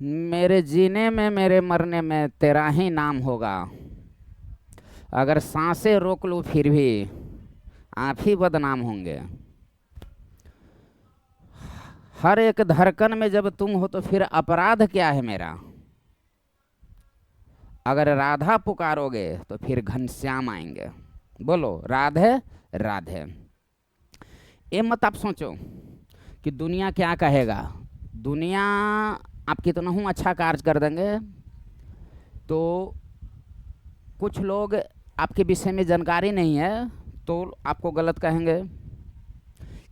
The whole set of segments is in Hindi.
मेरे जीने में मेरे मरने में तेरा ही नाम होगा। अगर सांसें रोक लूँ फिर भी आप ही बदनाम होंगे। हर एक धड़कन में जब तुम हो तो फिर अपराध क्या है मेरा। अगर राधा पुकारोगे तो फिर घनश्याम आएंगे। बोलो राधे राधे। ये मत आप सोचो कि दुनिया क्या कहेगा। दुनिया आप कितना हूँ अच्छा कार्य कर देंगे तो कुछ लोग आपके विषय में जानकारी नहीं है तो आपको गलत कहेंगे।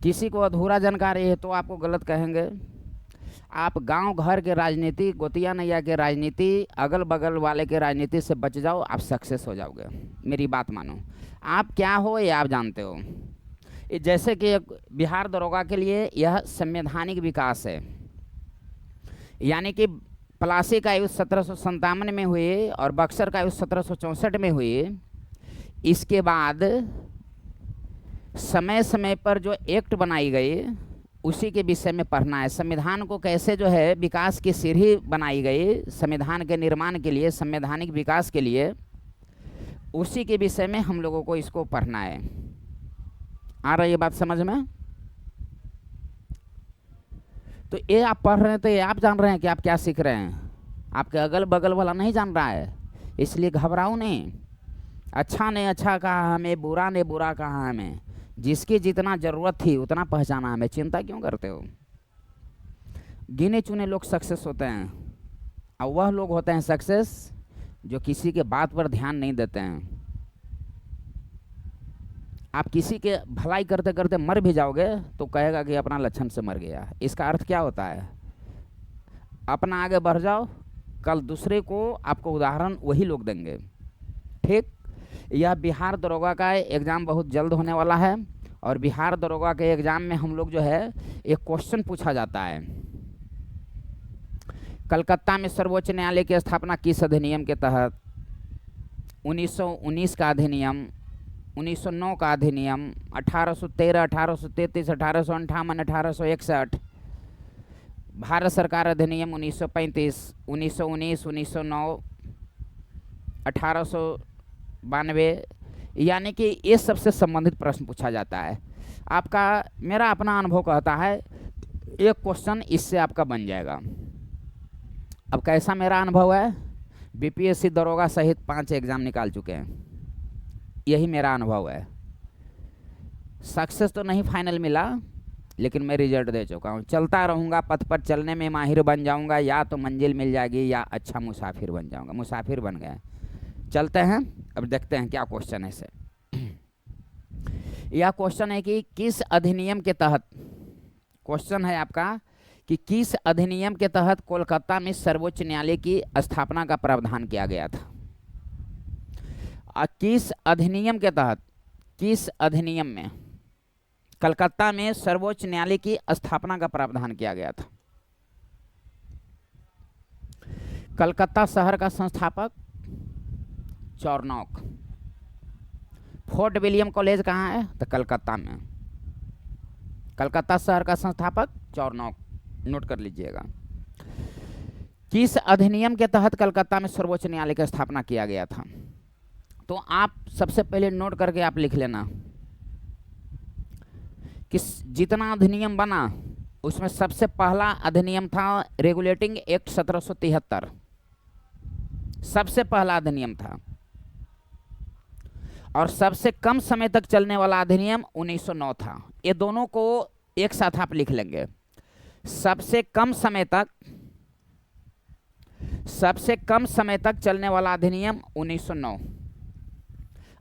किसी को अधूरा जानकारी है तो आपको गलत कहेंगे। आप गांव घर के राजनीति, गोतिया नैया के राजनीति, अगल बगल वाले के राजनीति से बच जाओ, आप सक्सेस हो जाओगे। मेरी बात मानो। आप क्या हो ये आप जानते हो। जैसे कि बिहार दरोगा के लिए यह संवैधानिक विकास है। यानी कि पलासी का आयु 1757 में हुई और बक्सर का आयु 1764 में हुई। इसके बाद समय समय पर जो एक्ट बनाई गई उसी के विषय में पढ़ना है। संविधान को कैसे जो है विकास की सीढ़ी बनाई गई संविधान के निर्माण के लिए, संवैधानिक विकास के लिए, उसी के विषय में हम लोगों को इसको पढ़ना है। आ रही है बात समझ में। तो ये आप पढ़ रहे हैं तो ये आप जान रहे हैं कि आप क्या सीख रहे हैं। आपके अगल बगल वाला नहीं जान रहा है, इसलिए घबराओ नहीं। अच्छा ने अच्छा कहा हमें, बुरा ने बुरा कहा हमें। जिसकी जितना ज़रूरत थी उतना पहचाना हमें। चिंता क्यों करते हो। गिने चुने लोग सक्सेस होते हैं और वह लोग होते हैं सक्सेस जो किसी के बात पर ध्यान नहीं देते हैं। आप किसी के भलाई करते करते मर भी जाओगे तो कहेगा कि अपना लक्षण से मर गया। इसका अर्थ क्या होता है। अपना आगे बढ़ जाओ, कल दूसरे को आपको उदाहरण वही लोग देंगे। ठीक। यह बिहार दरोगा का एग्ज़ाम बहुत जल्द होने वाला है और बिहार दरोगा के एग्ज़ाम में हम लोग जो है एक क्वेश्चन पूछा जाता है। कलकत्ता में सर्वोच्च न्यायालय की स्थापना किस अधिनियम के तहत। 1919 का अधिनियम, 1909 का अधिनियम, 1813, 1833, 1858, 1861, भारत सरकार अधिनियम 1935, 1919, 1909, 1892। यानी कि ये सबसे संबंधित प्रश्न पूछा जाता है। आपका मेरा अपना अनुभव कहता है एक क्वेश्चन इससे आपका बन जाएगा। अब कैसा मेरा अनुभव है, बीपीएससी दरोगा सहित 5 एग्ज़ाम निकाल चुके हैं। यही मेरा अनुभव है। सक्सेस तो नहीं फाइनल मिला लेकिन मैं रिजल्ट दे चुका हूँ। चलता रहूँगा, पथ पर चलने में माहिर बन जाऊँगा, या तो मंजिल मिल जाएगी या अच्छा मुसाफिर बन जाऊँगा। मुसाफिर बन गया। चलते हैं, अब देखते हैं क्या क्वेश्चन है इसे। यह क्वेश्चन है कि किस अधिनियम के तहत, क्वेश्चन है आपका कि किस अधिनियम के तहत कोलकाता में सर्वोच्च न्यायालय की स्थापना का प्रावधान किया गया था। किस अधिनियम के तहत, किस अधिनियम में कलकत्ता में सर्वोच्च न्यायालय की स्थापना का प्रावधान किया गया था। कलकत्ता शहर का संस्थापक चौरनौक। फोर्ट विलियम कॉलेज कहाँ है तो कलकत्ता में। कलकत्ता शहर का संस्थापक चौरनौक, नोट कर लीजिएगा। किस अधिनियम के तहत कलकत्ता में सर्वोच्च न्यायालय की स्थापना किया गया था। तो आप सबसे पहले नोट करके आप लिख लेना कि जितना अधिनियम बना उसमें सबसे पहला अधिनियम था रेगुलेटिंग एक्ट 1773। सबसे पहला अधिनियम था। और सबसे कम समय तक चलने वाला अधिनियम 1909 था। ये दोनों को एक साथ आप लिख लेंगे। सबसे कम समय तक चलने वाला अधिनियम 1909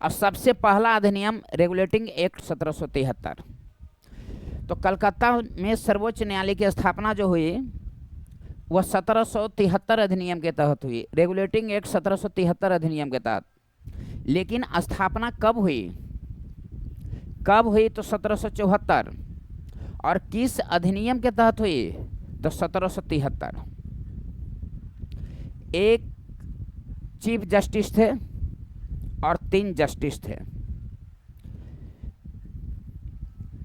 और सबसे पहला अधिनियम रेगुलेटिंग एक्ट 1773। तो कलकत्ता में सर्वोच्च न्यायालय की स्थापना जो हुई वह 1773 अधिनियम के तहत हुई, रेगुलेटिंग एक्ट 1773 अधिनियम के तहत। लेकिन स्थापना कब हुई, तो 1774। और किस अधिनियम के तहत हुई तो 1773। एक चीफ जस्टिस थे और 3 जस्टिस थे।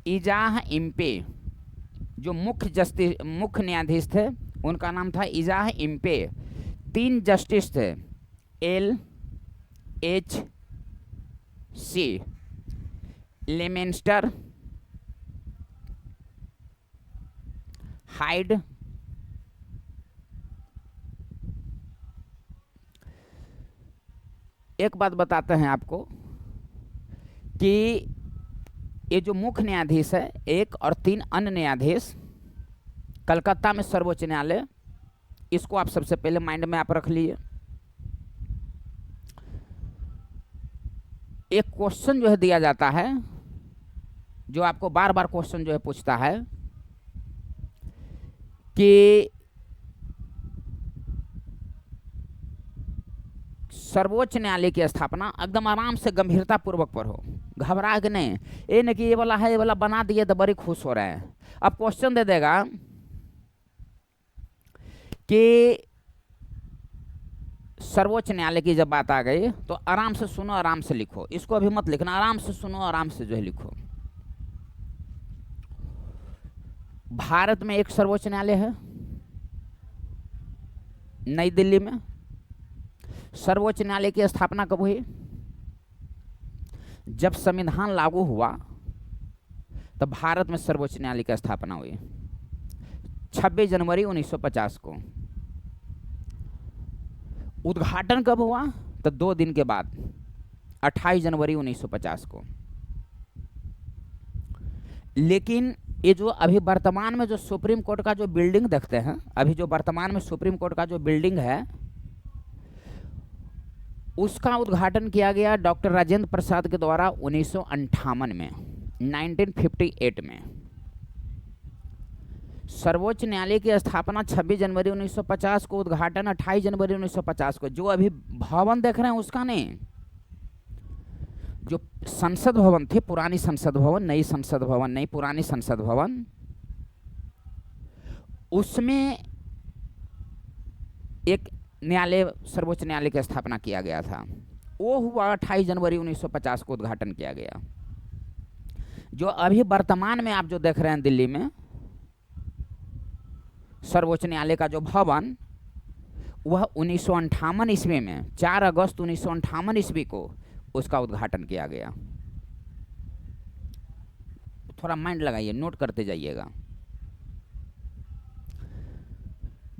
इजाह इम्पे जो मुख्य न्यायाधीश थे उनका नाम था इजाह इम्पे। 3 जस्टिस थे, एल एच सी, लेमेंस्टर, हाइड, एक बात बताते हैं आपको कि ये जो मुख्य न्यायाधीश है, 1 और 3 अन्य न्यायाधीश, कलकत्ता में सर्वोच्च न्यायालय, इसको आप सबसे पहले माइंड में आप रख लिए। एक क्वेश्चन जो है दिया जाता है, जो आपको बार बार क्वेश्चन जो है पूछता है कि सर्वोच्च न्यायालय की स्थापना एकदम आराम से गंभीरता पूर्वक पढ़ो, घबरा के नहीं। ये नहीं कि ये वाला है, ये वाला बना दिए तो बड़ी खुश हो रहे हैं। अब क्वेश्चन दे देगा कि सर्वोच्च न्यायालय की जब बात आ गई तो आराम से सुनो, आराम से लिखो, इसको अभी मत लिखना, आराम से सुनो, आराम से जो है लिखो। भारत में एक सर्वोच्च न्यायालय है, नई दिल्ली में। सर्वोच्च न्यायालय की स्थापना कब हुई? जब संविधान लागू हुआ तब भारत में सर्वोच्च न्यायालय की स्थापना हुई, 26 जनवरी 1950 को। उद्घाटन कब हुआ? तो 2 दिन के बाद, 28 जनवरी 1950 को। लेकिन ये जो अभी वर्तमान में जो सुप्रीम कोर्ट का जो बिल्डिंग देखते हैं, अभी जो वर्तमान में सुप्रीम कोर्ट का जो बिल्डिंग है, उसका उद्घाटन किया गया डॉक्टर राजेंद्र प्रसाद के द्वारा 1958 में, 1958 में। सर्वोच्च न्यायालय की स्थापना 26 जनवरी 1950 को, उद्घाटन 28 जनवरी 1950 को। जो अभी भवन देख रहे हैं उसका नहीं, जो संसद भवन थी, पुरानी संसद भवन, नई संसद भवन नहीं, पुरानी संसद भवन, उसमें एक न्यायालय, सर्वोच्च न्यायालय की स्थापना किया गया था। वो हुआ 28 जनवरी 1950 को उद्घाटन किया गया। जो अभी वर्तमान में आप जो देख रहे हैं दिल्ली में सर्वोच्च न्यायालय का जो भवन, वह 1958 ईस्वी में, 4 अगस्त 1958 ईस्वी को उसका उद्घाटन किया गया। थोड़ा माइंड लगाइए, नोट करते जाइएगा।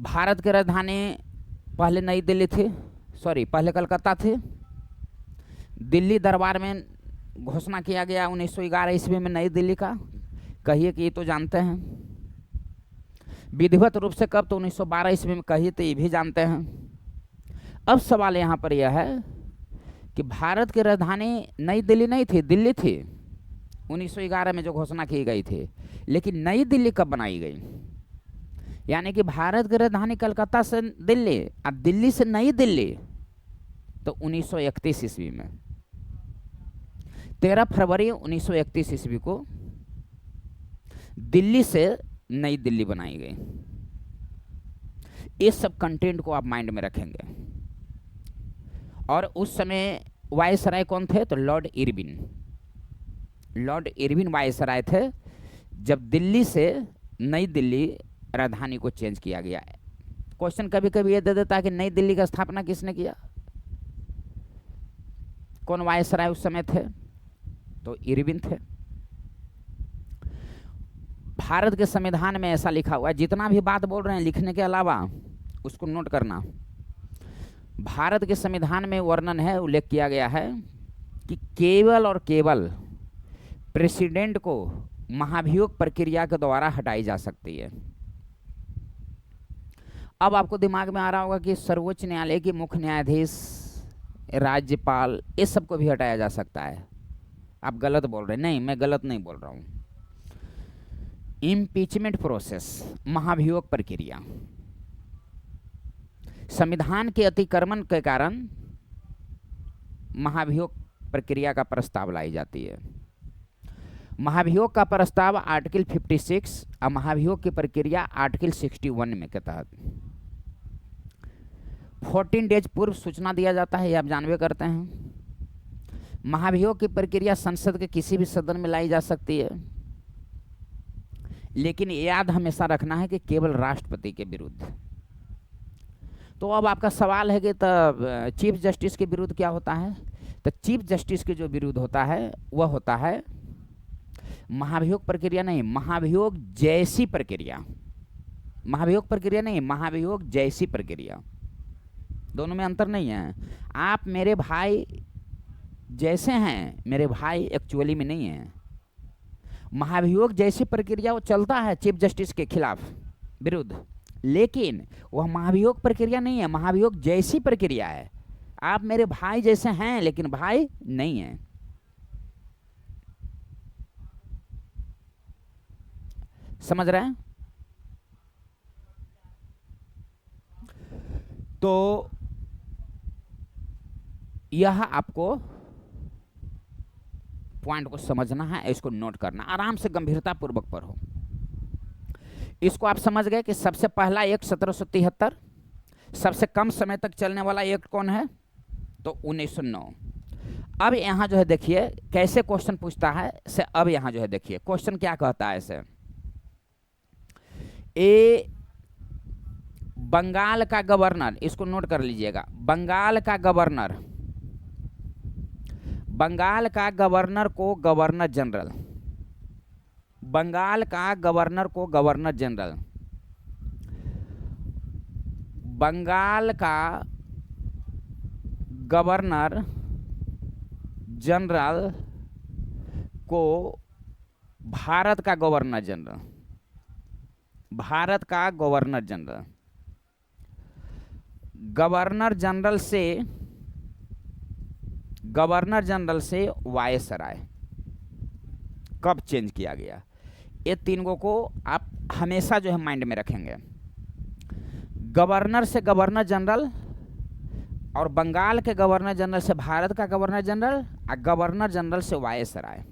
भारत की राजधानी पहले नई दिल्ली थी, पहले कलकत्ता थी। दिल्ली दरबार में घोषणा किया गया 1911 ईस्वी में नई दिल्ली का। कहिए कि ये तो जानते हैं। विधिवत रूप से कब? तो 1912 ईस्वी में। कहिए तो ये भी जानते हैं। अब सवाल यहाँ पर यह है कि भारत की राजधानी नई दिल्ली नहीं थी, दिल्ली थी 1911 में जो घोषणा की गई थी। लेकिन नई दिल्ली कब बनाई गई? यानी कि भारत की राजधानी कलकत्ता से दिल्ली और दिल्ली से नई दिल्ली तो 1931 ईस्वी में, 13 फरवरी 1931 ईस्वी को दिल्ली से नई दिल्ली बनाई गई। इस सब कंटेंट को आप माइंड में रखेंगे। और उस समय वायसराय कौन थे? तो Lord Irwin. Lord Irwin viceroy थे जब दिल्ली से नई दिल्ली राजधानी को चेंज किया गया। क्वेश्चन कभी कभी ये दे देता है कि नई दिल्ली का स्थापना किसने किया, कौन वायसराय उस समय थे? तो इरविन थे। भारत के संविधान में ऐसा लिखा हुआ है, जितना भी बात बोल रहे हैं लिखने के अलावा उसको नोट करना। भारत के संविधान में वर्णन है, उल्लेख किया गया है कि केवल और केवल प्रेसिडेंट को महाभियोग प्रक्रिया के द्वारा हटाई जा सकती है। अब आपको दिमाग में आ रहा होगा कि सर्वोच्च न्यायालय के मुख्य न्यायाधीश, राज्यपाल, इस सब को भी हटाया जा सकता है। आप गलत बोल रहे हैं। नहीं, मैं गलत नहीं बोल रहा हूं। इम्पीचमेंट प्रोसेस, महाभियोग प्रक्रिया, संविधान के अतिक्रमण के कारण महाभियोग प्रक्रिया का प्रस्ताव लाई जाती है। महाभियोग का प्रस्ताव आर्टिकल 56 और महाभियोग की प्रक्रिया आर्टिकल 61 में के तहत 14 डेज पूर्व सूचना दिया जाता है, ये आप जानबे करते हैं। महाभियोग की प्रक्रिया संसद के किसी भी सदन में लाई जा सकती है। लेकिन याद हमेशा रखना है कि केवल राष्ट्रपति के विरुद्ध। तो अब आपका सवाल है कि तब चीफ जस्टिस के विरुद्ध क्या होता है? तो चीफ जस्टिस के जो विरुद्ध होता है वह होता है महाभियोग प्रक्रिया नहीं, महाभियोग जैसी प्रक्रिया। महाभियोग प्रक्रिया नहीं, महाभियोग जैसी प्रक्रिया, दोनों में अंतर नहीं है। आप मेरे भाई जैसे हैं, मेरे भाई एक्चुअली में नहीं है। महाभियोग जैसी प्रक्रिया वो चलता है चीफ जस्टिस के खिलाफ विरुद्ध, लेकिन वह महाभियोग प्रक्रिया नहीं है, महाभियोग जैसी प्रक्रिया है। आप मेरे भाई जैसे हैं लेकिन भाई नहीं है। समझ रहे हैं? तो यह आपको पॉइंट को समझना है, इसको नोट करना, आराम से गंभीरता पूर्वक पढ़ो। इसको आप समझ गए कि सबसे पहला एक्ट 1773, सबसे कम समय तक चलने वाला एक्ट कौन है? तो 1909। अब यहां जो है देखिए कैसे क्वेश्चन पूछता है से। अब यहां जो है देखिए क्वेश्चन क्या कहता है इसे, ए बंगाल का गवर्नर, इसको नोट कर लीजिएगा, बंगाल का गवर्नर, बंगाल का गवर्नर को गवर्नर जनरल, बंगाल का गवर्नर को गवर्नर जनरल, बंगाल का गवर्नर जनरल को भारत का गवर्नर जनरल, भारत का गवर्नर जनरल, गवर्नर जनरल से, गवर्नर जनरल से वायसराय कब चेंज किया गया? ये तीनों को आप हमेशा जो है माइंड में रखेंगे। गवर्नर से गवर्नर जनरल, और बंगाल के गवर्नर जनरल से भारत का गवर्नर जनरल, और गवर्नर जनरल से वायसराय।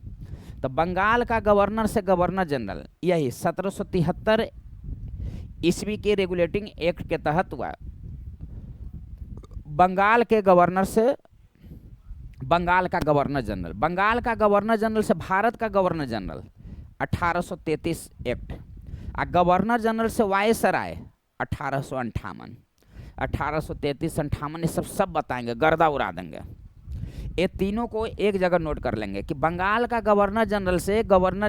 तो बंगाल का गवर्नर से गवर्नर जनरल यही 1773 ईस्वी के रेगुलेटिंग एक्ट के तहत हुआ। बंगाल के गवर्नर से बंगाल का गवर्नर जनरल, बंगाल का गवर्नर जनरल से भारत का गवर्नर जनरल 1833 एक्ट, और गवर्नर जनरल से वायसराय 1858, 1833-58 ये सब बताएंगे, गर्दा उड़ा देंगे। ये तीनों को एक जगह नोट कर लेंगे कि बंगाल का गवर्नर जनरल से गवर्नर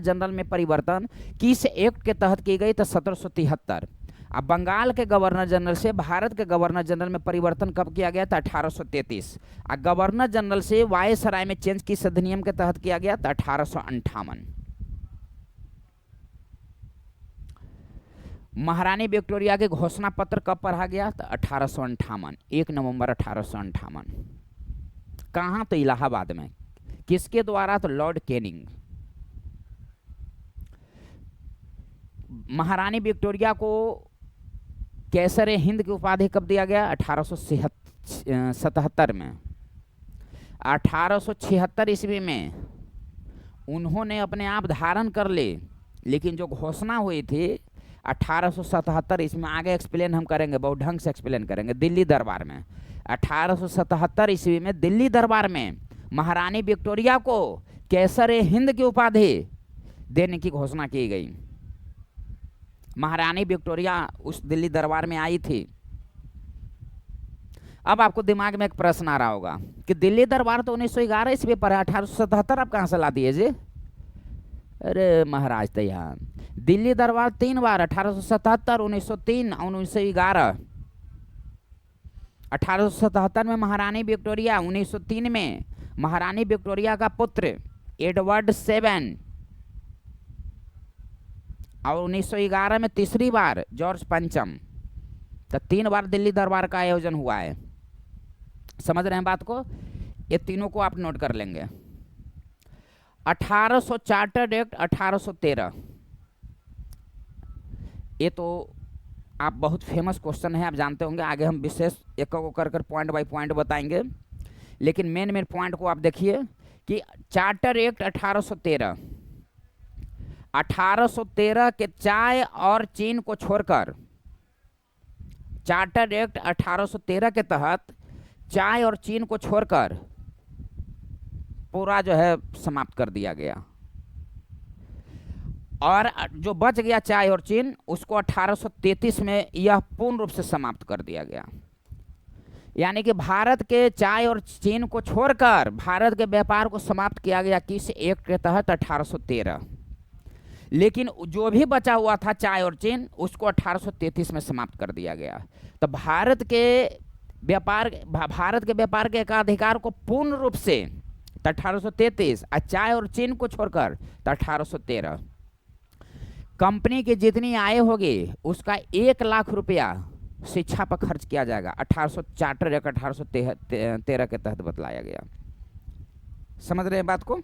जनरल में परिवर्तन किस एक्ट के तहत की गई? तो 1773। अब बंगाल के गवर्नर जनरल से भारत के गवर्नर जनरल में परिवर्तन कब किया गया था? 1833। और गवर्नर जनरल से वायसराय में चेंज किस अधिनियम के तहत किया गया था? 1858। महारानी विक्टोरिया के घोषणा पत्र कब पढ़ा गया? तो 1858, 1 नवंबर 1858। कहाँ? तो इलाहाबाद में। किसके द्वारा? तो लॉर्ड कैनिंग। महारानी विक्टोरिया को कैसर हिंद की उपाधि कब दिया गया? 1877 में। 1876 ईस्वी में उन्होंने अपने आप धारण कर ली, लेकिन जो घोषणा हुई थी 1877 ईस्वी में, आगे एक्सप्लेन हम करेंगे, बहुत ढंग से एक्सप्लेन करेंगे, दिल्ली दरबार में। 1877 ईस्वी में दिल्ली दरबार में महारानी विक्टोरिया को कैसर हिंद की उपाधि देने की घोषणा की गई। महारानी विक्टोरिया उस दिल्ली दरबार में आई थी। अब आपको दिमाग में एक प्रश्न आ रहा होगा कि दिल्ली दरबार तो 1911 ईस्वी पर है, 1877 आप कहां से ला दिए जी? अरे महाराज तैयार, दिल्ली दरबार 3 बार, 1877, 1903 और 1911। 1877 में महारानी विक्टोरिया, 1903 में महारानी विक्टोरिया का पुत्र एडवर्ड 7, और 1911 में तीसरी बार जॉर्ज पंचम। तो 3 बार दिल्ली दरबार का आयोजन हुआ है। समझ रहे हैं बात को? ये तीनों को आप नोट कर लेंगे। 1800 चार्टर्ड एक्ट 1813, ये तो आप बहुत फेमस क्वेश्चन है, आप जानते होंगे। आगे हम विशेष एक कर पॉइंट बाय पॉइंट बताएंगे, लेकिन मेन पॉइंट को आप देखिए कि चार्टर एक्ट 1813, 1813 के चाय और चीन को छोड़कर, चार्टर एक्ट 1813 के तहत चाय और चीन को छोड़कर पूरा जो है समाप्त कर दिया गया। और जो बच गया चाय और चीन, उसको 1833 में यह पूर्ण रूप से समाप्त कर दिया गया। यानी कि भारत के चाय और चीन को छोड़कर भारत के व्यापार को समाप्त किया गया किस एक्ट के तहत? 1813। लेकिन जो भी बचा हुआ था चाय और चीन, उसको 1833 में समाप्त कर दिया गया। तो भारत के व्यापार के एकाधिकार को पूर्ण रूप से 1833, और चाय और चीन को छोड़कर 1813। कंपनी की जितनी आय होगी उसका 1 लाख रुपया शिक्षा पर खर्च किया जाएगा। 1804 एक 1813 के तहत बतलाया गया। समझ रहे हैं बात को?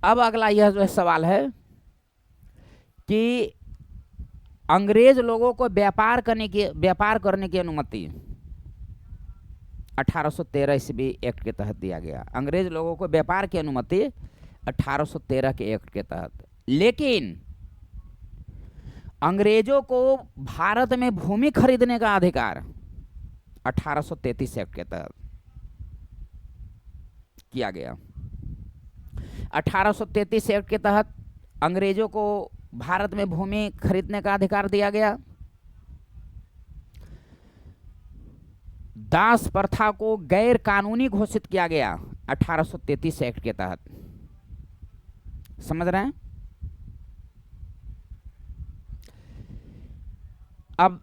अब अगला यह जो है सवाल है कि अंग्रेज लोगों को व्यापार करने की अनुमति 1813 ईस्वी एक्ट के तहत दिया गया। अंग्रेज लोगों को व्यापार की अनुमति 1813 के एक्ट के तहत। लेकिन अंग्रेजों को भारत में भूमि खरीदने का अधिकार 1833 एक्ट के तहत किया गया। 1833 एक्ट के तहत अंग्रेजों को भारत में भूमि खरीदने का अधिकार दिया गया। दास प्रथा को गैर कानूनी घोषित किया गया 1833 एक्ट के तहत। समझ रहे हैं? अब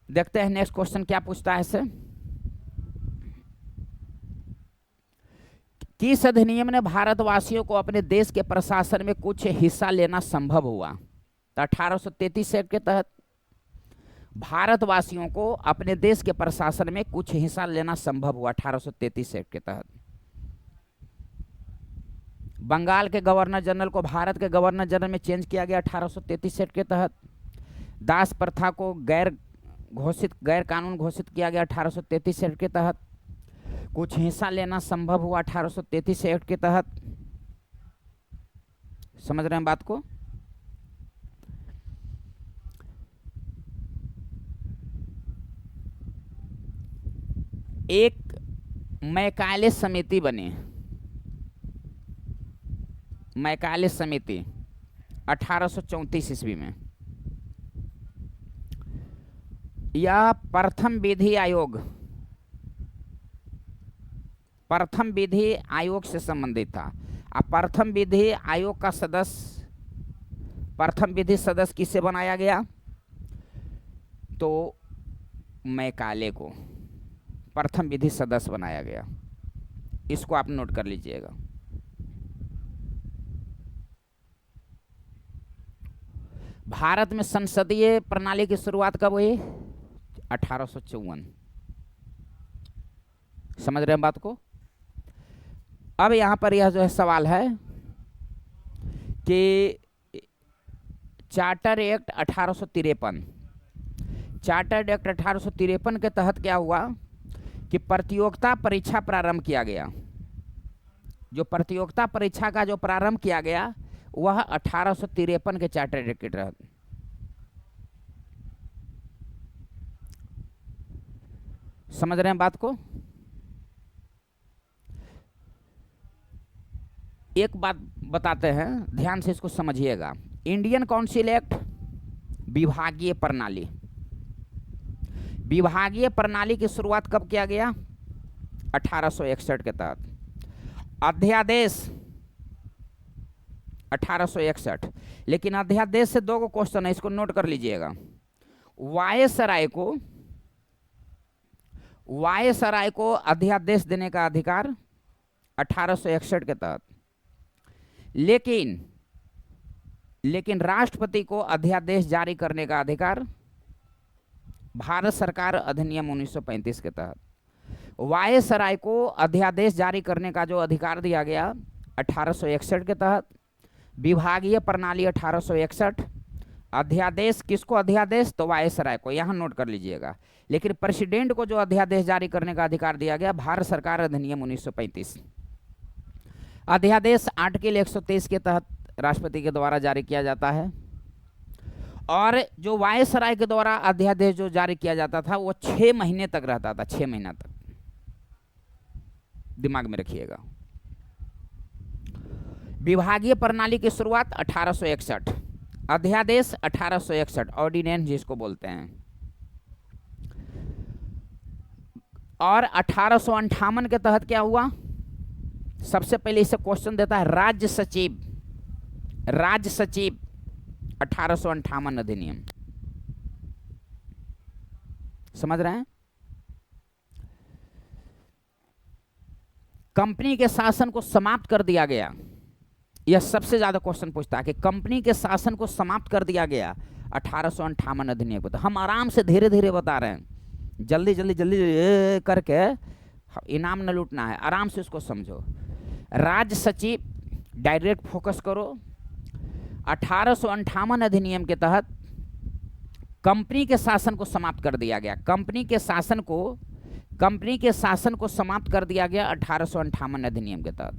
देखते हैं नेक्स्ट क्वेश्चन क्या पूछता है इससे। किस अधिनियम ने भारतवासियों को अपने देश के प्रशासन में कुछ हिस्सा लेना संभव हुआ? तो 1833 एक्ट के तहत भारतवासियों को अपने देश के प्रशासन में कुछ हिस्सा लेना संभव हुआ 1833 एक्ट के तहत। बंगाल के गवर्नर जनरल को भारत के गवर्नर जनरल में चेंज किया गया 1833 एक्ट के तहत। दास प्रथा को गैर कानून घोषित किया गया 1833 एक्ट के तहत। कुछ हिस्सा लेना संभव हुआ 1833 एक्ट के तहत। समझ रहे हैं बात को? एक मैकाले समिति बनी, मैकाले समिति 1834 ईस्वी में। यह प्रथम विधि आयोग से संबंधित था। अब प्रथम विधि आयोग का प्रथम विधि सदस्य किससे बनाया गया? तो मैकाले को प्रथम विधि सदस्य बनाया गया। इसको आप नोट कर लीजिएगा। भारत में संसदीय प्रणाली की शुरुआत कब हुई? 1854। समझ रहे हैं बात को? अब यहां पर यह जो है सवाल है कि चार्टर एक्ट 1853, चार्टर एक्ट 1853 के तहत क्या हुआ कि प्रतियोगिता परीक्षा प्रारंभ किया गया। जो प्रतियोगिता परीक्षा का जो प्रारंभ किया गया वह 1853 के चार्टर एक्ट के तहत। समझ रहे हैं बात को? एक बात बताते हैं, ध्यान से इसको समझिएगा। इंडियन काउंसिल एक्ट विभागीय प्रणाली, विभागीय प्रणाली की शुरुआत कब किया गया? 1861 के तहत। अध्यादेश 1861। लेकिन अध्यादेश से दो क्वेश्चन है, इसको नोट कर लीजिएगा। वायसराय को अध्यादेश देने का अधिकार 1861 के तहत। लेकिन राष्ट्रपति को अध्यादेश जारी करने का अधिकार भारत सरकार अधिनियम 1935 के तहत। वायसराय को अध्यादेश जारी करने का जो अधिकार दिया गया 1861 के तहत। विभागीय प्रणाली 1861। अध्यादेश किसको? अध्यादेश तो वायसराय को, यहां नोट कर लीजिएगा। लेकिन प्रेसिडेंट को जो अध्यादेश जारी करने का अधिकार दिया गया भारत सरकार अधिनियम 1935। अध्यादेश आर्टिकल 123 के तहत राष्ट्रपति के द्वारा जारी किया जाता है। और जो वायसराय के द्वारा अध्यादेश जो जारी किया जाता था वो 6 महीने तक रहता था, 6 महीना तक। दिमाग में रखिएगा। विभागीय प्रणाली की शुरुआत 1861, अध्यादेश 1861, ऑर्डिनेंस जिसको बोलते हैं। और 1858 के तहत क्या हुआ? सबसे पहले इसे क्वेश्चन देता है राज्य सचिव, राज्य सचिव 1858 अधिनियम, समझ रहे हैं? कंपनी के शासन को समाप्त कर दिया गया, यह सबसे ज्यादा क्वेश्चन पूछता है कि कंपनी के शासन को समाप्त कर दिया गया 1858 अधिनियम को। तो हम आराम से धीरे धीरे बता रहे हैं, जल्दी जल्दी जल्दी करके इनाम न लूटना है, आराम से उसको समझो। राज्य सचिव, डायरेक्ट फोकस करो। 1858 अधिनियम के तहत कंपनी के शासन को समाप्त कर दिया गया, कंपनी के शासन को समाप्त कर दिया गया 1858 अधिनियम के तहत।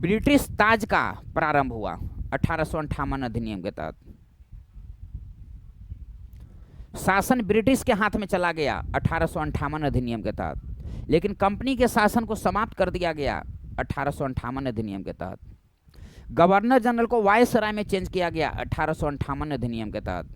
ब्रिटिश ताज का प्रारंभ हुआ 1858 अधिनियम के तहत। शासन ब्रिटिश के हाथ में चला गया 1858 अधिनियम के तहत, लेकिन कंपनी के शासन को समाप्त कर दिया गया 1858 अधिनियम के तहत। गवर्नर जनरल को वायसराय में चेंज किया गया 1858 अधिनियम के तहत।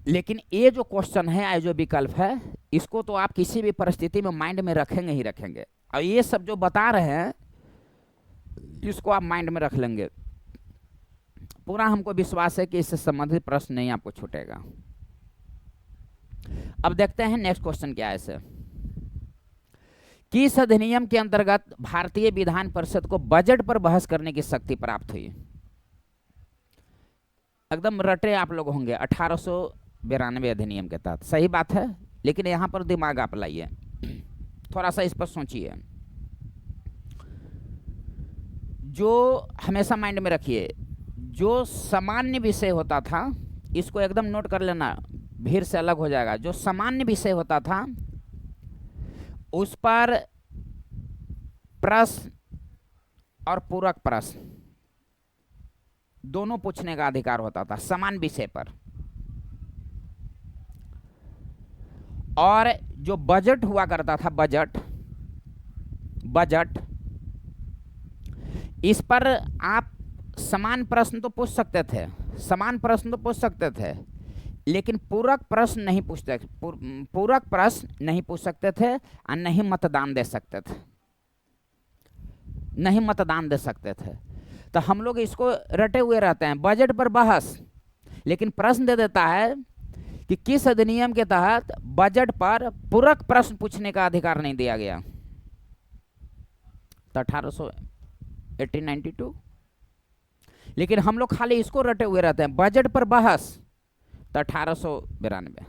लेकिन ये जो क्वेश्चन है, ये जो विकल्प है, इसको तो आप किसी भी परिस्थिति में माइंड में रखेंगे ही रखेंगे, और ये सब जो बता रहे हैं इसको आप माइंड में रख लेंगे। पूरा हमको विश्वास है कि इससे संबंधित प्रश्न नहीं आपको छूटेगा। अब देखते हैं नेक्स्ट क्वेश्चन क्या है इसे। किस अधिनियम के अंतर्गत भारतीय विधान परिषद को बजट पर बहस करने की शक्ति प्राप्त हुई? एकदम रटे आप लोग होंगे, 1892 अधिनियम के तहत, सही बात है, लेकिन यहां पर दिमाग आप लाइए, थोड़ा सा इस पर सोचिए। जो हमेशा माइंड में रखिए, जो सामान्य विषय होता था, इसको एकदम नोट कर लेना, भीड़ से अलग हो जाएगा। जो सामान्य विषय होता था उस पर प्रश्न और पूरक प्रश्न दोनों पूछने का अधिकार होता था समान विषय पर। और जो बजट हुआ करता था, बजट इस पर आप समान प्रश्न तो पूछ सकते थे, लेकिन पूरक प्रश्न नहीं पूछते, पूरक प्रश्न नहीं पूछ सकते थे, और नहीं मतदान दे सकते थे। तो हम लोग इसको रटे हुए रहते हैं, बजट पर बहस, लेकिन प्रश्न दे देता है कि किस अधिनियम के तहत बजट पर पूरक प्रश्न पूछने का अधिकार नहीं दिया गया। तो 1892। लेकिन हम लोग खाली इसको रटे हुए रहते हैं, बजट पर बहस, तो 1892।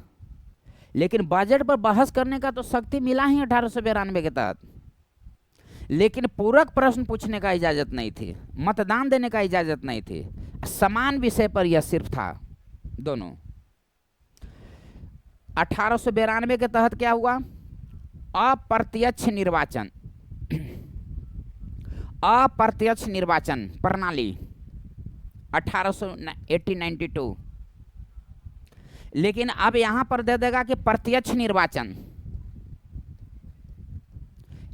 लेकिन बजट पर बहस करने का तो शक्ति मिला ही 1892 के तहत, लेकिन पूरक प्रश्न पूछने का इजाजत नहीं थी, मतदान देने का इजाजत नहीं थी। समान विषय पर यह सिर्फ था दोनों। 1892 के तहत क्या हुआ? अप्रत्यक्ष निर्वाचन प्रणाली 1892। लेकिन अब यहां पर दे देगा कि प्रत्यक्ष निर्वाचन,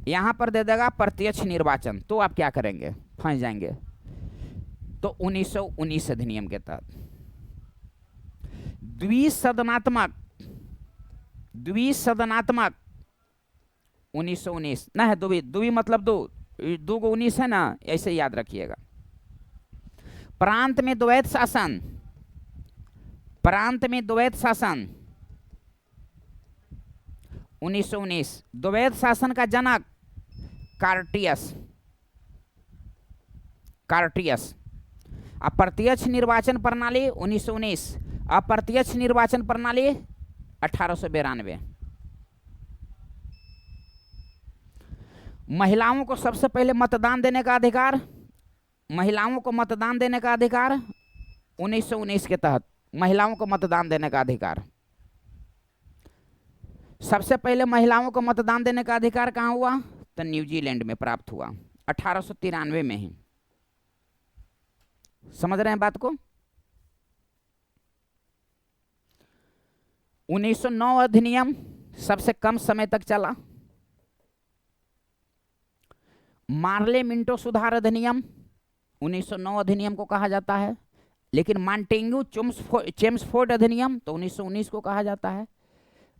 यहां पर दे देगा प्रत्यक्ष निर्वाचन, तो आप क्या करेंगे? फंस जाएंगे। तो 1919 अधिनियम के तहत द्विसदनात्मक 1919 ना है, द्वि मतलब दो को 19 है ना, ऐसे याद रखिएगा। प्रांत में द्वैत शासन 1919। द्वैत शासन का जनक कार्टियस। अप्रत्यक्ष निर्वाचन प्रणाली 1919, अप्रत्यक्ष निर्वाचन प्रणाली 1892। महिलाओं को सबसे पहले मतदान देने का अधिकार, 1919 के तहत महिलाओं को मतदान देने का अधिकार। सबसे पहले महिलाओं को मतदान देने का अधिकार कहां हुआ? तो न्यूजीलैंड में प्राप्त हुआ 1893 में ही। समझ रहे हैं बात को? 1909 अधिनियम सबसे कम समय तक चला। मार्ले मिंटो सुधार अधिनियम 1909 अधिनियम को कहा जाता है। लेकिन मॉन्टेग्यू चेम्सफोर्ड अधिनियम तो 1919 को कहा जाता है।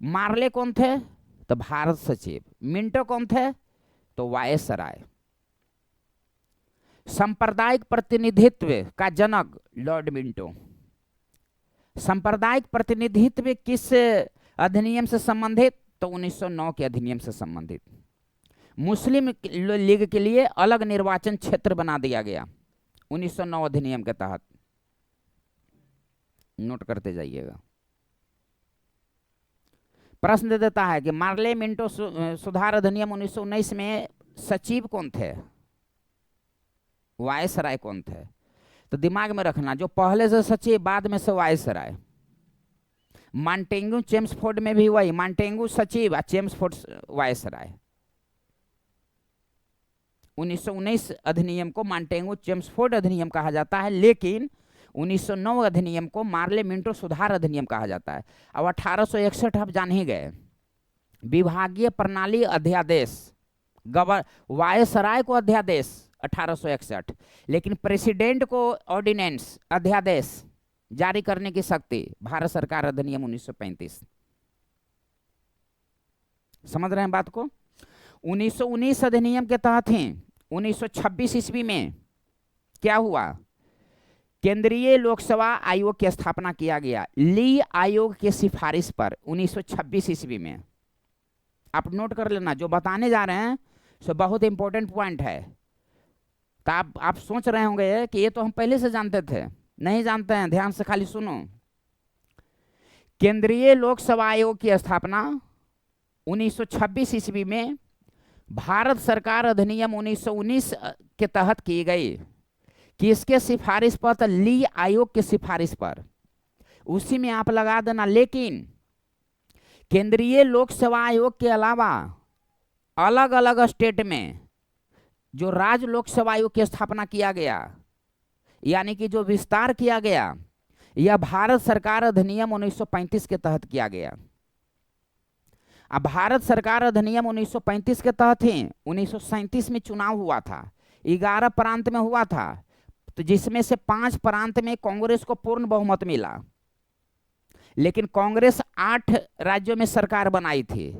मार्ले कौन थे? तो भारत सचिव। मिंटो कौन थे? तो वायसराय। सांप्रदायिक प्रतिनिधित्व का जनक लॉर्ड मिंटो। सांप्रदायिक प्रतिनिधित्व किस अधिनियम से संबंधित? तो 1909 के अधिनियम से संबंधित। मुस्लिम लीग के लिए अलग निर्वाचन क्षेत्र बना दिया गया 1909 अधिनियम के तहत। नोट करते जाइएगा। प्रश्न दे देता है कि मार्ले मिंटो सुधार अधिनियम 1919 में सचिव कौन थे? वायसराय कौन थे? तो दिमाग में रखना, जो पहले से सचिव बाद में से वायसराय। मॉन्टेग्यू चेम्सफोर्ड में भी वही, मॉन्टेग्यू सचिव और चेम्सफोर्ड वायसराय। 1919 अधिनियम को मॉन्टेग्यू चेम्सफोर्ड अधिनियम कहा जाता है, लेकिन 1909 अधिनियम को मार्ले मिंटो सुधार अधिनियम कहा जाता है। अब 1861 आप जान ही गए, विभागीय प्रणाली अध्यादेश, वायसराय को अध्यादेश 1861, लेकिन प्रेसिडेंट को ऑर्डिनेंस अध्यादेश जारी करने की शक्ति भारत सरकार अधिनियम 1935। समझ रहे हैं बात को? 1919 अधिनियम के तहत ही 1926 ईस्वी में क्या हुआ? केंद्रीय लोकसेवा आयोग की स्थापना किया गया ली आयोग की सिफारिश पर 1926 ईस्वी में। आप नोट कर लेना, जो बताने जा रहे हैं सो बहुत इंपॉर्टेंट पॉइंट है। तो आप सोच रहे होंगे कि ये तो हम पहले से जानते थे। नहीं जानते हैं, ध्यान से खाली सुनो। केंद्रीय लोक सेवा आयोग की स्थापना 1926 ईस्वी में भारत सरकार अधिनियम 1919 के तहत की गई। किसके सिफारिश पर? तो ली आयोग के सिफारिश पर। उसी में आप लगा देना। लेकिन केंद्रीय लोक सेवा आयोग के अलावा अलग अलग स्टेट में जो राज्य लोक सेवा आयोग की स्थापना किया गया, यानी कि जो विस्तार किया गया, यह भारत सरकार अधिनियम 1935 के तहत किया गया। अब भारत सरकार अधिनियम 1935 के तहत ही 1937 में चुनाव हुआ था। 11 प्रांत में हुआ था, तो जिसमें से 5 प्रांत में कांग्रेस को पूर्ण बहुमत मिला, लेकिन कांग्रेस 8 राज्यों में सरकार बनाई थी।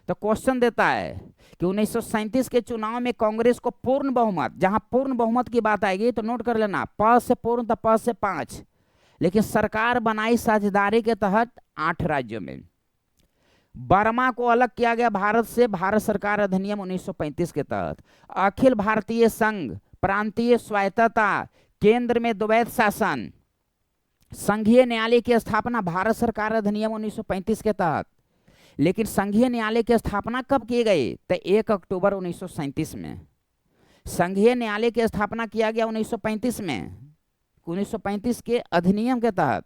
तो क्वेश्चन देता है कि 1937 के चुनाव में कांग्रेस को पूर्ण बहुमत, जहां पूर्ण बहुमत की बात आएगी तो नोट कर लेना, प से पूर्ण तो प से 5, लेकिन सरकार बनाई साझेदारी के तहत 8 राज्यों में। बर्मा को अलग किया गया भारत से भारत सरकार अधिनियम 1935 के तहत। अखिल भारतीय संघ, प्रांतीय स्वायत्तता, केंद्र में द्वैध शासन, संघीय न्यायालय की स्थापना भारत सरकार अधिनियम 1935 के तहत। लेकिन संघीय न्यायालय की स्थापना कब की गई? तो 1 अक्टूबर 1937 में संघीय न्यायालय की स्थापना किया गया 1935 में, 1935 के अधिनियम के तहत।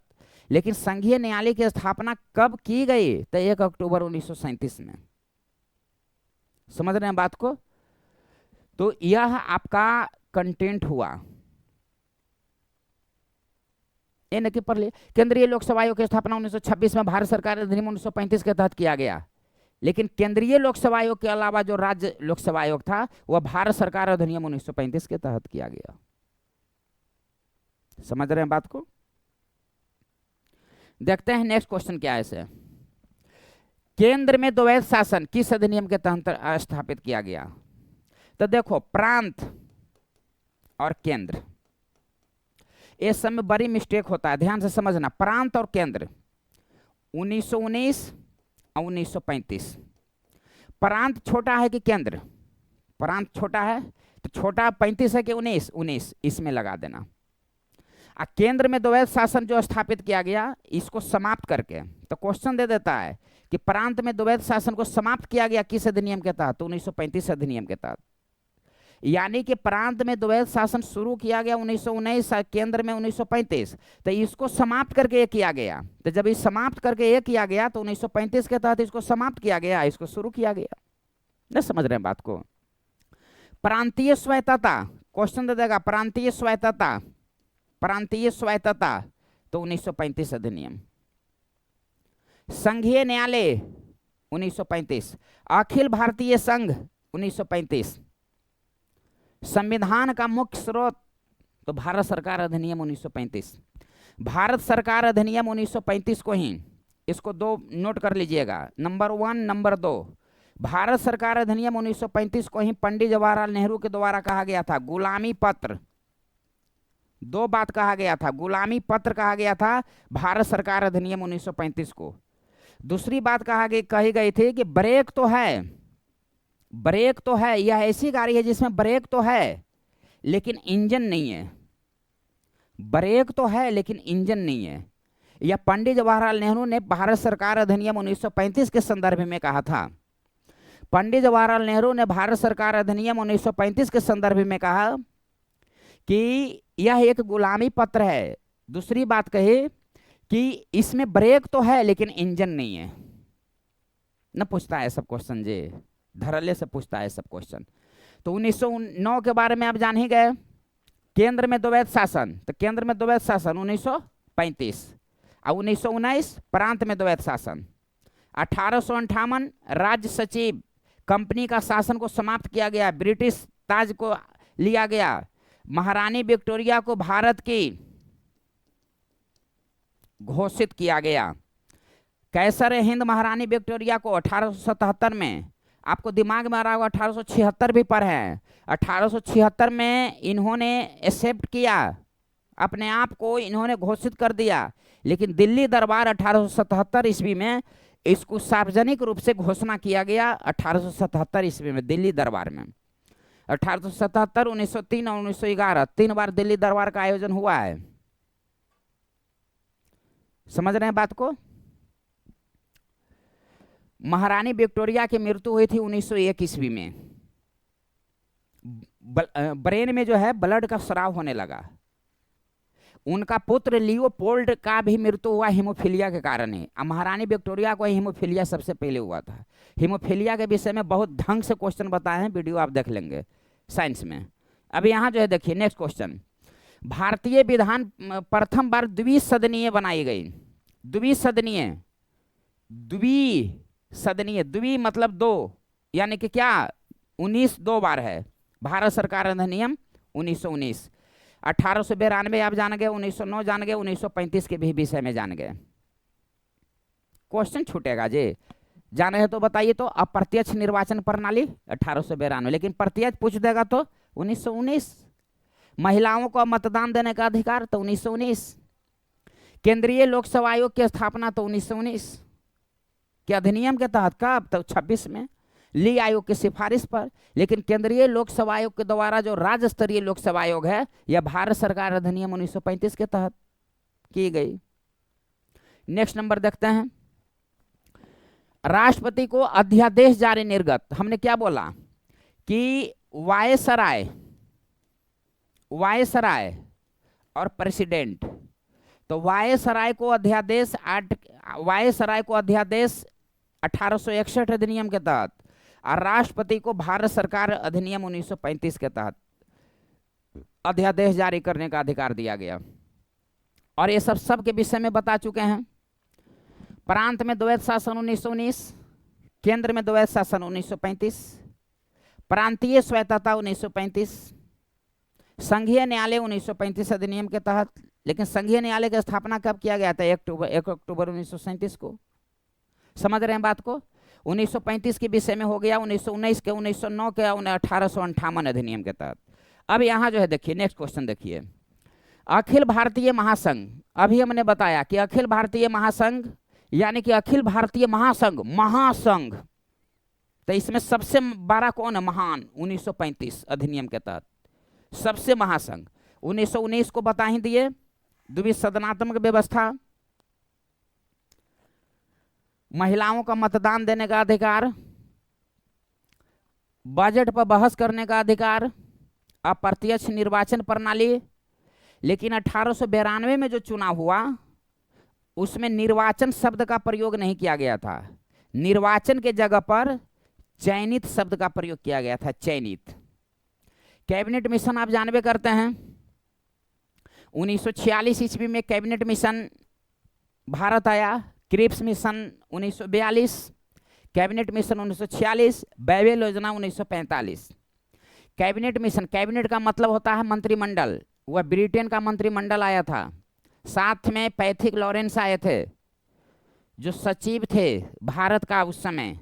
लेकिन संघीय न्यायालय की स्थापना कब की गई? तो 1 अक्टूबर 1937 में। समझ रहे हैं बात को? तो यह आपका कंटेंट हुआ। कि पढ़ लिए, केंद्रीय लोक सेवा आयोग की स्थापना 1926 में भारत सरकार अधिनियम 1935 के तहत किया गया। लेकिन केंद्रीय लोक सेवा आयोग के अलावा जो राज्य लोक सेवा आयोग था वह भारत सरकार अधिनियम 1935 के तहत किया गया। समझ रहे हैं बात को? देखते हैं नेक्स्ट क्वेश्चन क्या है इसे। केंद्र में द्वैध शासन किस अधिनियम के तहत स्थापित किया गया? तो देखो, प्रांत और केंद्र, इस समय बड़ी मिस्टेक होता है, ध्यान से समझना। प्रांत और केंद्र 1919 और 1935। प्रांत छोटा है कि केंद्र? प्रांत छोटा है, तो छोटा 35 है कि 19? 19 इसमें लगा देना। केंद्र में द्वैध शासन जो स्थापित किया गया, इसको समाप्त करके तो क्वेश्चन दे देता है कि प्रांत में द्वैध शासन को समाप्त किया गया किस अधिनियम के तहत? 1935 अधिनियम के तहत। यानी कि प्रांत में द्वैध शासन शुरू किया गया 1919, केंद्र में 1935, तो इसको समाप्त करके ये किया गया। तो जब इस समाप्त करके ये किया गया तो 1935 के तहत इसको समाप्त किया गया, इसको शुरू किया गया। नहीं समझ रहे हैं बात को? प्रांतीय स्वायत्तता, क्वेश्चन दे देगा, प्रांतीय स्वायत्तता, प्रांतीय स्वायत्तता तो 1935 अधिनियम। संघीय न्यायालय 1935, अखिल भारतीय संघ 1935, संविधान का मुख्य स्रोत, तो भारत सरकार अधिनियम 1935। भारत सरकार अधिनियम 1935 को ही, इसको दो नोट कर लीजिएगा, नंबर 1 नंबर 2, भारत सरकार अधिनियम 1935 को ही पंडित जवाहरलाल नेहरू के द्वारा कहा गया था गुलामी पत्र। दो बात कहा गया था, गुलामी पत्र कहा गया था भारत सरकार अधिनियम 1935 को। दूसरी बात कही गई थी कि ब्रेक तो है, ब्रेक तो है, यह ऐसी गाड़ी है जिसमें ब्रेक तो है लेकिन इंजन नहीं है। ब्रेक तो है लेकिन इंजन नहीं है। यह पंडित जवाहरलाल नेहरू ने भारत सरकार अधिनियम 1935 के संदर्भ में कहा था। पंडित जवाहरलाल नेहरू ने भारत सरकार अधिनियम 1935 के संदर्भ में कहा कि यह एक गुलामी पत्र है। दूसरी बात कही कि इसमें ब्रेक तो है लेकिन इंजन नहीं है। न पूछता है सब क्वेश्चन, जे धड़ल्ले से पूछता है सब क्वेश्चन। तो 1909 के बारे में आप जान ही गए। केंद्र में द्वैध शासन, तो केंद्र में द्वैध शासन 1935 और 1919 प्रांत में द्वैध शासन। 1858 राज्य सचिव कंपनी का शासन को समाप्त किया गया, ब्रिटिश ताज को लिया गया। महारानी विक्टोरिया को भारत की घोषित किया गया। कैसर हिंद महारानी विक्टोरिया को 1877 में, आपको दिमाग में आ रहा होगा 1876 भी पर है, 1876 में इन्होंने एक्सेप्ट किया, अपने आप को इन्होंने घोषित कर दिया। लेकिन दिल्ली दरबार 1877 ईस्वी में इसको सार्वजनिक रूप से घोषणा किया गया। 1877 ईस्वी में दिल्ली दरबार में 1877, 1903 और 1911 3 बार दिल्ली दरबार का आयोजन हुआ है। समझ रहे हैं बात को। महारानी विक्टोरिया की मृत्यु हुई थी 1901 ईस्वी में। ब्रेन में जो है ब्लड का स्राव होने लगा। उनका पुत्र लियोपोल्ड का भी मृत्यु हुआ हीमोफीलिया के कारण ही। महारानी विक्टोरिया को हीमोफीलिया सबसे पहले हुआ था। हीमोफीलिया के विषय में बहुत ढंग से क्वेश्चन बताए हैं, वीडियो आप देख लेंगे साइंस में। अब यहाँ जो है देखिए नेक्स्ट क्वेश्चन, भारतीय विधान प्रथम बार द्विसदनीय बनाई गई। द्विसदनीय, द्विसदनीय, द्वि मतलब दो, यानी कि क्या 19 दो बार है। भारत सरकार अधिनियम 1919, 1892 आप जान गए, 1909 जान गए, 1935 के भी विषय में जान गए। क्वेश्चन छूटेगा जी, जाने है तो बताइए। तो अप्रत्यक्ष निर्वाचन प्रणाली 1892, लेकिन प्रत्यक्ष पूछ देगा तो 1919। महिलाओं को मतदान देने का अधिकार तो 1919। केंद्रीय लोकसेवा आयोग की स्थापना तो 1919 के अधिनियम के तहत, कब तो 26 में ली आयोग की सिफारिश पर। लेकिन केंद्रीय लोक सेवा आयोग के द्वारा जो राज्य स्तरीय लोक सेवा आयोग है, यह भारत सरकार अधिनियम 1935 के तहत की गई। नेक्स्ट नंबर देखते हैं, राष्ट्रपति को अध्यादेश जारी निर्गत। हमने क्या बोला कि वायसराय और प्रेसिडेंट। तो वायसराय को अध्यादेश 1861 अधिनियम के तहत और राष्ट्रपति को भारत सरकार अधिनियम 1935 के तहत अध्यादेश जारी करने का अधिकार दिया गया। और ये सब के विषय में बता चुके हैं। प्रांत में द्वैध शासन 1919, केंद्र में द्वैध शासन 1935, प्रांतीय स्वायत्तता 1935, संघीय न्यायालय 1935 अधिनियम के तहत। लेकिन संघीय न्यायालय की स्थापना कब किया गया था? 1 अक्टूबर 1937 को। समझ रहे हैं बात को। 1935 के विषय में हो गया, 1919 के, 1909 के, 1858 अधिनियम के तहत। अब यहाँ जो है देखिए नेक्स्ट क्वेश्चन देखिए, अखिल भारतीय महासंघ। अभी हमने बताया कि अखिल भारतीय महासंघ यानी कि अखिल भारतीय महासंघ। तो इसमें सबसे बड़ा कौन है? महान। 1935 अधिनियम के तहत सबसे महासंघ। 1919 को बता ही दिए, द्विसदनात्मक व्यवस्था, महिलाओं का मतदान देने का अधिकार, बजट पर बहस करने का अधिकार, अप्रत्यक्ष निर्वाचन प्रणाली। लेकिन 1892 में जो चुनाव हुआ उसमें निर्वाचन शब्द का प्रयोग नहीं किया गया था। निर्वाचन के जगह पर चयनित शब्द का प्रयोग किया गया था, चयनित। कैबिनेट मिशन आप जानबे करते हैं, 1946 ईस्वी में कैबिनेट मिशन भारत आया। Cripps mission 1942, cabinet mission 1946, Wavell योजना 1945। कैबिनेट मिशन, कैबिनेट का मतलब होता है मंत्रिमंडल, वह ब्रिटेन का मंत्रिमंडल आया था, साथ में पैथिक लॉरेंस आए थे जो सचिव थे भारत का उस समय।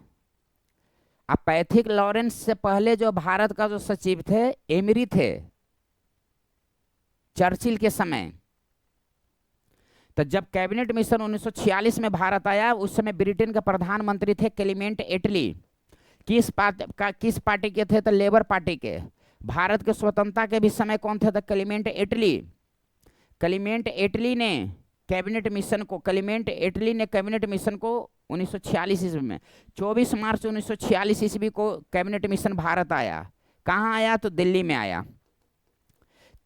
अब पैथिक लॉरेंस से पहले जो भारत का जो सचिव थे एमरी थे, चर्चिल के समय। तो जब कैबिनेट मिशन 1946 में भारत आया, उस समय ब्रिटेन के प्रधानमंत्री थे क्लेमेंट एटली। किस पार्टी के थे? तो लेबर पार्टी के। भारत के स्वतंत्रता के भी समय कौन थे? तो क्लेमेंट एटली। क्लेमेंट एटली ने कैबिनेट मिशन को 1946 ईस्वी में 24 मार्च 1946 ईस्वी को कैबिनेट मिशन भारत आया। कहाँ आया? तो दिल्ली में आया।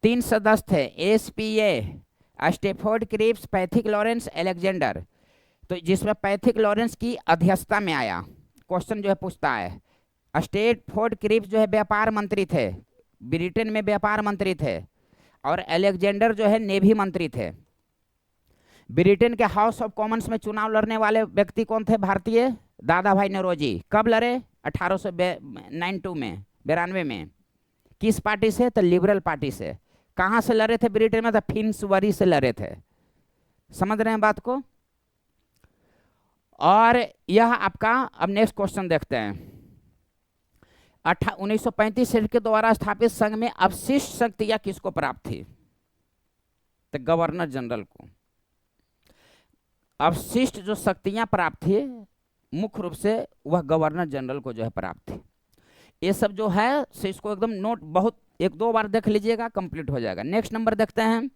3 सदस्य थे, एसपीए, Stafford Cripps, Pethick Lawrence, Alexander. तो जिसमें पैथिक लॉरेंस की अध्यक्षता में आया। क्वेश्चन जो है पूछता है, स्टेफोर्ड क्रिप्स जो है व्यापार मंत्री थे, ब्रिटेन में व्यापार मंत्री थे, और अलेक्जेंडर जो है नेवी मंत्री थे। ब्रिटेन के हाउस ऑफ कॉमन्स में चुनाव लड़ने वाले व्यक्ति कौन थे? भारतीय, दादा भाई नौरोजी। कब लड़े? 1892 में। किस पार्टी से? तो लिबरल पार्टी से। कहाँ से लड़े थे ब्रिटेन में? तो फिन्सबरी से लड़े थे। समझ रहे हैं बात को? और यह आपका, अब नेक्स्ट क्वेश्चन देखते हैं। 1935 के द्वारा स्थापित संघ में अवशिष्ट शक्तियां किसको प्राप्त थी? तो गवर्नर जनरल को। अवशिष्ट जो शक्तियां प्राप्त थी मुख्य रूप से वह गवर्नर जनरल को जो है प्राप्त थी। ये सब जो है से इसको एकदम नोट, बहुत 1-2 बार देख लीजिएगा, कंप्लीट हो जाएगा। नेक्स्ट नंबर देखते हैं।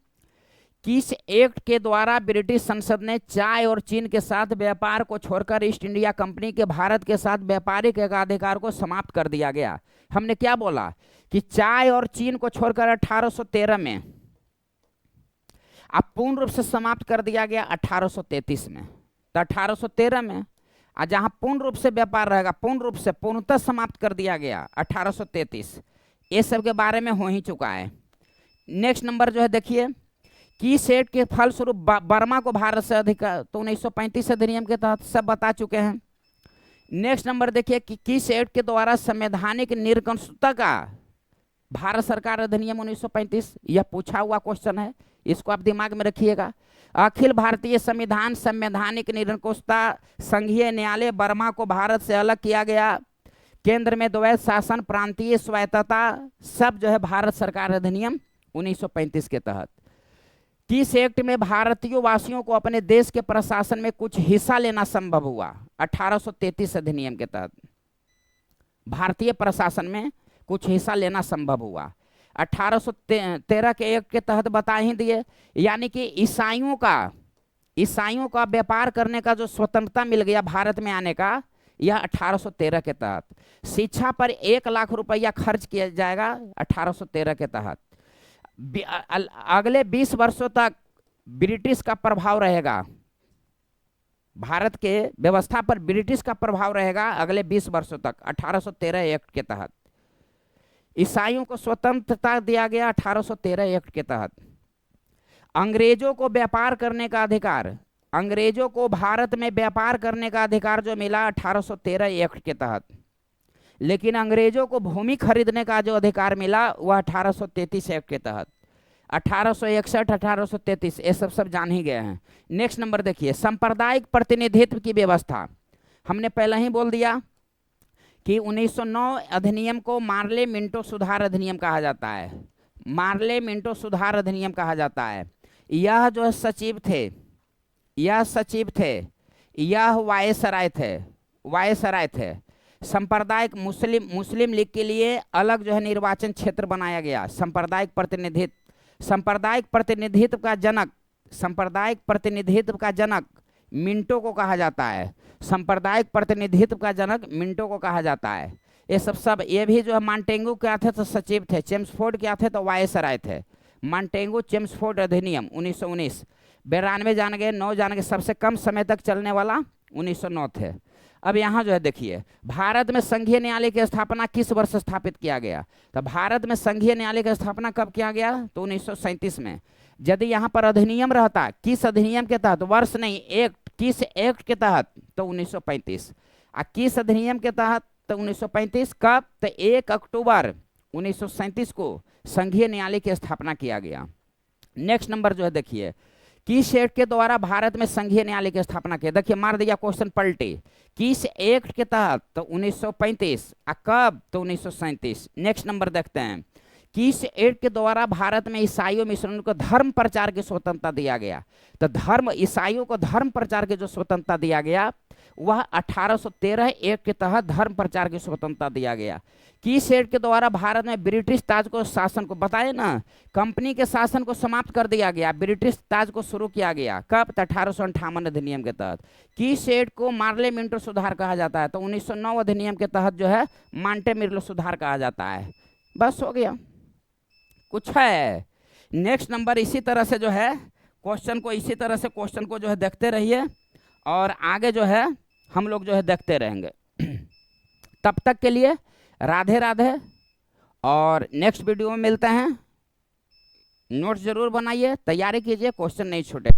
किस एक्ट के द्वारा ब्रिटिश संसद ने चाय और चीन के साथ व्यापार को छोड़कर ईस्ट इंडिया कंपनी के भारत के साथ व्यापारिक एकाधिकार को समाप्त कर दिया गया? हमने क्या बोला कि चाय और चीन को छोड़कर 1813 में, अब पूर्ण रूप से समाप्त कर दिया गया 1833 में। तो 1813 में जहां पूर्ण रूप से व्यापार रहेगा, पूर्ण रूप से पूर्णतः समाप्त कर दिया गया 1833। ये सब के बारे में हो ही चुका है। नेक्स्ट नंबर जो है देखिए, किस एक्ट के फलस्वरूप बर्मा को भारत से अधिकार, तो 1935 अधिनियम के तहत सब बता चुके हैं। नेक्स्ट नंबर देखिए कि किस एक्ट के द्वारा संवैधानिक निरंकुशता का, भारत सरकार अधिनियम 1935, यह पूछा हुआ क्वेश्चन है, इसको आप दिमाग में रखिएगा। अखिल भारतीय संविधान, संवैधानिक निरंकुशता, संघीय न्यायालय, बर्मा को भारत से अलग किया गया, केंद्र में द्वैत शासन, प्रांतीय स्वायत्तता, सब जो है भारत सरकार अधिनियम 1935 के तहत। किस एक्ट में भारतीय वासियों को अपने देश के प्रशासन में कुछ हिस्सा लेना संभव हुआ? 1833 अधिनियम के तहत भारतीय प्रशासन में कुछ हिस्सा लेना संभव हुआ। 1813 के एक्ट के तहत बता ही दिए। यानी कि ईसाइयों का व्यापार करने का जो स्वतंत्रता मिल गया भारत में आने का, यह 1813 के तहत। शिक्षा पर 1 लाख रुपया खर्च किया जाएगा 1813 के तहत। अगले 20 वर्षों तक ब्रिटिश का प्रभाव रहेगा, भारत के व्यवस्था पर ब्रिटिश का प्रभाव रहेगा अगले 20 वर्षों तक 1813 एक्ट के तहत। ईसाइयों को स्वतंत्रता दिया गया 1813 एक्ट के तहत। अंग्रेजों को व्यापार करने का अधिकार, अंग्रेजों को भारत में व्यापार करने का अधिकार जो मिला 1813 एक्ट के तहत। लेकिन अंग्रेजों को भूमि खरीदने का जो अधिकार मिला वह 1833 एक्ट के तहत। 1861, 1833 ये सब जान ही गए हैं। नेक्स्ट नंबर देखिए, सांप्रदायिक प्रतिनिधित्व की व्यवस्था। हमने पहले ही बोल दिया कि 1909 अधिनियम को मार्ले मिंटो सुधार अधिनियम कहा जाता है। मार्ले मिंटो सुधार अधिनियम कहा जाता है। यह जो सचिव थे, यह वायसराय थे। सांप्रदायिक मुस्लिम लीग के लिए अलग जो है निर्वाचन क्षेत्र बनाया गया। सांप्रदायिक प्रतिनिधित्व का जनक मिंटो को कहा जाता है। सांप्रदायिक प्रतिनिधित्व का जनक मिंटो को कहा जाता है। ये सब ये भी जो है मांटेंगू क्या थे? तो सचिव थे। चेम्सफोर्ड क्या थे? तो वायसराय थे। मांटेंगू चेम्सफोर्ड अधिनियम 1919। 92 जान गए, 9 जान गए, सबसे कम समय तक चलने वाला 1909 थे। अब यहाँ जो है देखिए, भारत में संघीय न्यायालय की स्थापना किस वर्ष स्थापित किया गया? तो भारत में संघीय न्यायालय की स्थापना कब किया गया? तो 1937 में। यदि यहाँ पर अधिनियम रहता, किस अधिनियम के तहत, वर्ष नहीं एक्ट, किस एक्ट के तहत? तो 1935। किस अधिनियम के तहत? तो 1935। कब? तो 1 अक्टूबर 1937 को संघीय न्यायालय की स्थापना किया गया। नेक्स्ट नंबर जो है देखिए, किस एक्ट के द्वारा भारत में संघीय न्यायालय की स्थापना की? देखिए मार दिया क्वेश्चन पलटे, किस एक्ट के तहत? तो 1935। कब? तो 1937। नेक्स्ट नंबर देखते हैं, किस एक्ट के द्वारा भारत में ईसाइयों मिश्रणों को धर्म प्रचार की स्वतंत्रता दिया गया? तो धर्म, ईसाइयों को धर्म प्रचार की जो स्वतंत्रता दिया गया वह 1813 एक्ट के तहत धर्म प्रचार की स्वतंत्रता दिया गया। किस एक्ट के द्वारा भारत में ब्रिटिश ताज को शासन को, बताए ना, कंपनी के शासन को समाप्त कर दिया गया, ब्रिटिश ताज को शुरू किया गया? कब? 1858 अधिनियम के तहत। किस एक्ट को मार्ले मिंटो सुधार कहा जाता है? तो 1909 अधिनियम के तहत जो है मांटे मिर्लो सुधार कहा जाता है। बस हो गया, कुछ है? नेक्स्ट नंबर इसी तरह से जो है क्वेश्चन को, इसी तरह से क्वेश्चन को जो है देखते रहिए और आगे जो है हम लोग जो है देखते रहेंगे। तब तक के लिए राधे राधे, और नेक्स्ट वीडियो में मिलते हैं। नोट्स जरूर बनाइए, तैयारी कीजिए, क्वेश्चन नहीं छूटे।